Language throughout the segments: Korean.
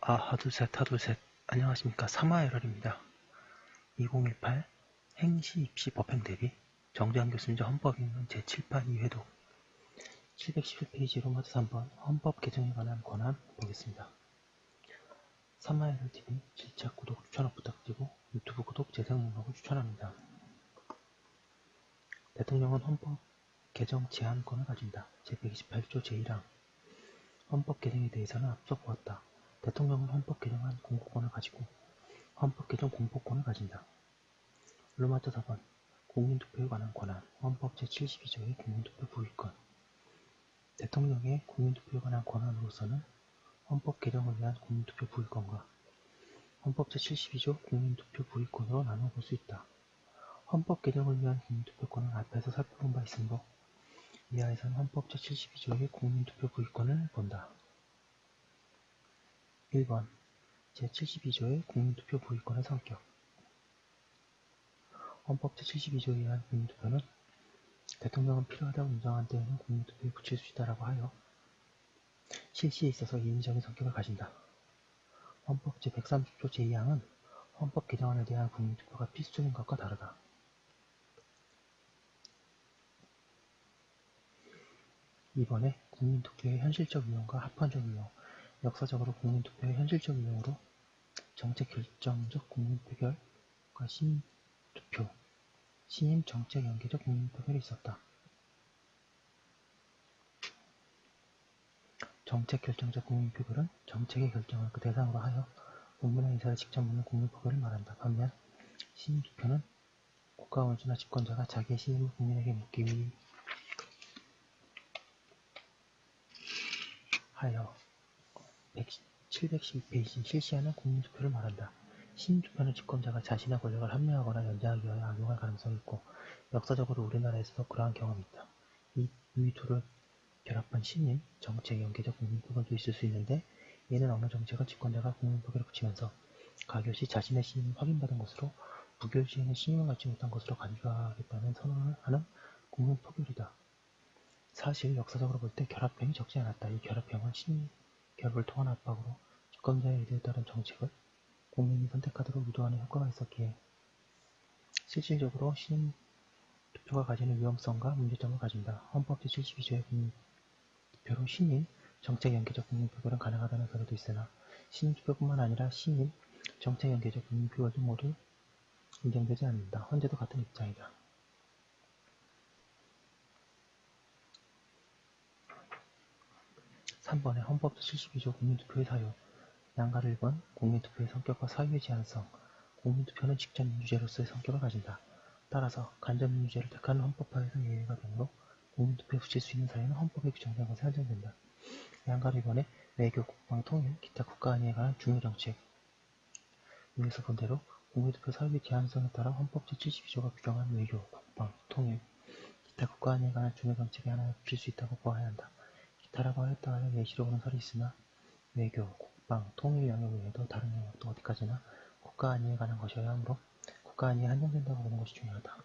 하둘셋 하둘셋. 안녕하십니까. 사마에럴입니다. 2018 행시 입시 법행 대비 정재환 교수님자 헌법인문 제7판 2회독 711페이지 로마서 3번 헌법 개정에 관한 권한 보겠습니다. 사마에럴TV 질책 구독 추천을 부탁드리고 유튜브 구독 재생 목록을 추천합니다. 대통령은 헌법 개정 제한권을 가진다. 제128조 제1항 헌법 개정에 대해서는 앞서 보았다. 대통령은 헌법 개정안 공포권을 가지고 헌법 개정 공포권을 가진다. 로마서 4번 국민투표에 관한 권한 헌법 제72조의 국민투표 부의권 대통령의 국민투표에 관한 권한으로서는 헌법 개정을 위한 국민투표 부의권과 헌법 제72조 국민투표 부의권으로 나누어 볼 수 있다. 헌법 개정을 위한 국민투표권은 앞에서 살펴본 바 있으므로 이하에서는 헌법 제72조의 국민투표 부의권을 본다. 1번 제72조의 국민투표 부의권의 성격 헌법 제72조에 의한 국민투표는 대통령은 필요하다고 인정한 때에는 국민투표에 붙일 수 있다라고 하여 실시에 있어서 예외적인 성격을 가진다. 헌법 제130조 제2항은 헌법 개정안에 대한 국민투표가 필수적인 것과 다르다. 이번에 국민투표의 현실적 이용과 합헌적 이용 역사적으로 국민투표의 현실적 이용으로 정책 결정적 국민표결과 시민투표, 시민 정책 연계적 국민표결이 있었다. 정책 결정적 국민표결은 정책의 결정을 그 대상으로 하여 국민의 의사를 직접 묻는 국민표결을 말한다. 반면 시민투표는 국가 원수나 집권자가 자기의 시민을 국민에게 묻기 위하여 712페이지 실시하는 국민투표를 말한다. 시민투표는 집권자가 자신의 권력을 합리화하거나 연장하기 위하여 악용할 가능성이 있고 역사적으로 우리나라에서도 그러한 경험이 있다. 이 둘을 결합한 시민, 정책, 연계적 국민표결도 있을 수 있는데 얘는 어느 정책을 집권자가 국민표결에 붙이면서 가결시 자신의 시민을 확인받은 것으로 부결시에는 시민을 갖지 못한 것으로 간주하겠다는 선언을 하는 국민표결이다. 사실 역사적으로 볼 때 결합형이 적지 않았다. 이 결합형은 시민 결합을 통한 압박으로 집권자의 의도에 따른 정책을 국민이 선택하도록 유도하는 효과가 있었기에 실질적으로 시민 투표가 가지는 위험성과 문제점을 가진다. 헌법 제72조의 국민투표로 시민, 정책 연계적 국민표결은 가능하다는 견해도 있으나 시민투표뿐만 아니라 시민, 정책 연계적 국민표결도 모두 인정되지 않는다. 헌재도 같은 입장이다. 3번의 헌법 제72조 국민투표의 사유 양가를 1번 국민투표의 성격과 사유의 제한성 국민투표는 직접민주제로서의 성격을 가진다. 따라서 간접민주제를 택하는 헌법화에서 예외가 되므로 국민투표에 붙일 수 있는 사유는 헌법에 규정된 것에 한정된다. 양가를 2번에 외교, 국방, 통일, 기타 국가안위에 관한 중요정책 위에서 본 대로 국민투표 사유의 제한성에 따라 헌법 제72조가 규정한 외교, 국방, 통일, 기타 국가안위에 관한 중요정책에 하나에 붙일 수 있다고 보아야 한다. 기타라고 하였다 하여 예시로 보는 설이 있으나 외교, 국방, 통일 영역 외에도 다른 영역도 어디까지나 국가안위에 관한 것이어야 하므로 국가안위에 한정된다고 보는 것이 중요하다.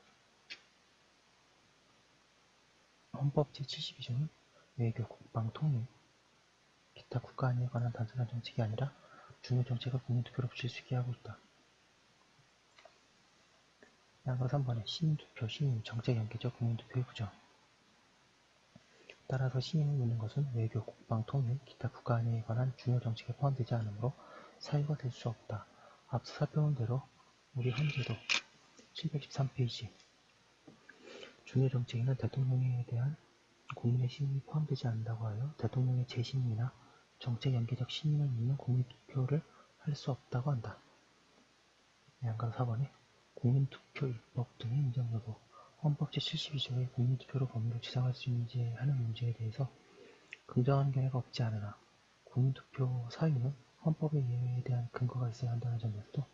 헌법 제72조는 외교, 국방, 통일, 기타 국가안위에 관한 단순한 정책이 아니라 중요정책을 국민투표로 붙일 수 있게 하고 있다. 양가 3번에 시민투표, 시민, 정책 연계적 국민투표의 부정 따라서 시민을 묻는 것은 외교, 국방, 통일, 기타 국가안위에 관한 중요 정책에 포함되지 않으므로 사유가 될 수 없다. 앞서 살펴본 대로 우리 헌재도 713페이지 중요 정책에는 대통령에 대한 국민의 시민이 포함되지 않는다고 하여 대통령의 재심이나 정책 연계적 시민을 묻는 국민투표를 할 수 없다고 한다. 양가 4번에 국민투표 입법 등의 인정 여부 헌법 제72조의 국민투표로 범위로 지정할 수 있는지 하는 문제에 대해서 긍정하는 견해가 없지 않으나 국민투표 사유는 헌법의 예외에 대한 근거가 있어야 한다는 점에서도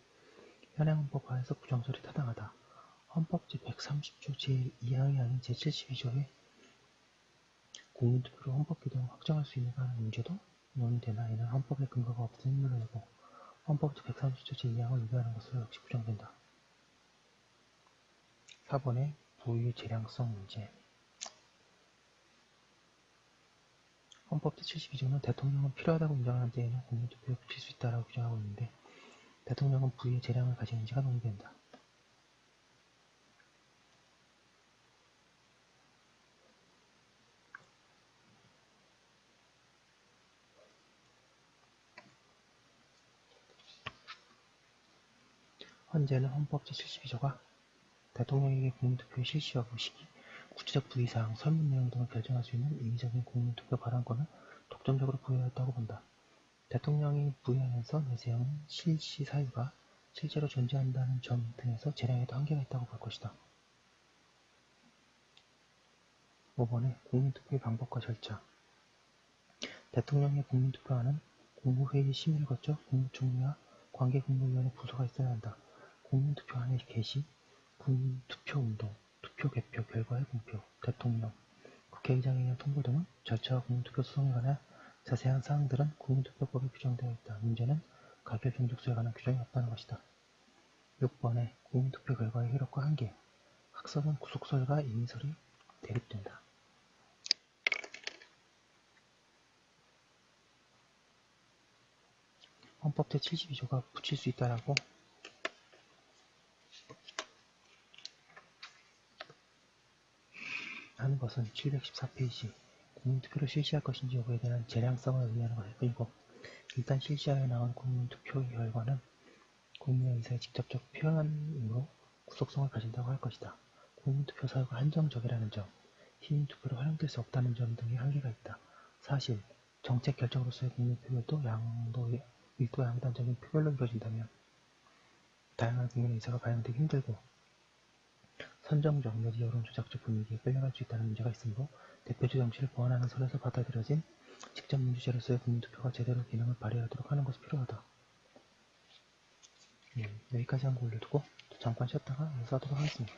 현행 헌법화에서 부정설이 타당하다. 헌법 제130조 제2항이 아닌 제72조의 국민투표로 헌법 개정을 확정할 수 있는가 하는 문제도 논의되나 이는 헌법에 근거가 없음 힘을 내고 헌법 제130조 제2항을 위배하는 것으로 역시 부정된다. 4번의 부의 재량성 문제 헌법 제72조는 대통령은 필요하다고 인정하는 때에는 국민투표에 붙일 수 있다고 규정하고 있는데 대통령은 부의 재량을 가지는지가 논의된다. 헌재는 헌법 제72조가 대통령에게 국민투표의 실시 여부, 시기, 구체적 부의사항, 설문 내용 등을 결정할 수 있는 임의적인 국민투표 발언권을 독점적으로 부여했다고 본다. 대통령이 부의하면서 내세우는 실시 사유가 실제로 존재한다는 점 등에서 재량에도 한계가 있다고 볼 것이다. 5번에 국민투표의 방법과 절차. 대통령의 국민투표안은 국무회의 심의를 거쳐 국무총리와 관계국무위원회 부서가 있어야 한다. 국민투표안의 개시, 국민투표운동, 투표 개표 결과의 공표, 대통령, 국회의장에 의한 통보 등은 절차와 국민투표 수송에 관한 자세한 사항들은 국민투표법에 규정되어 있다. 문제는 가결 종족수에 관한 규정이 없다는 것이다. 6번에 국민투표 결과의 효력과 한계. 학설은 구속설과 임의설이 대립된다. 헌법 제72조가 붙일 수 있다라고 하는 것은 714페이지 국민투표를 실시할 것인지 여부에 대한 재량성을 의미하는 것일 뿐이고 일단 실시하여 나온 국민투표의 결과는 국민의 의사의 직접적 표현이므로 구속성을 가진다고 할 것이다. 국민투표 사유가 한정적이라는 점, 시민투표로 활용될 수 없다는 점 등의 한계가 있다. 사실 정책 결정으로서의 국민투표도 밀도 양단적인 표별로 이루어진다면 다양한 국민의 의사가 반영되기 힘들고 선정적 내지 여론조작적 분위기에 끌려갈 수 있다는 문제가 있으므로 대표주 정치를 보완하는 설에서 받아들여진 직접민주제로서의 국민투표가 제대로 기능을 발휘하도록 하는 것이 필요하다. 여기까지 한 거 올려두고 잠깐 쉬었다가 인사하도록 하겠습니다.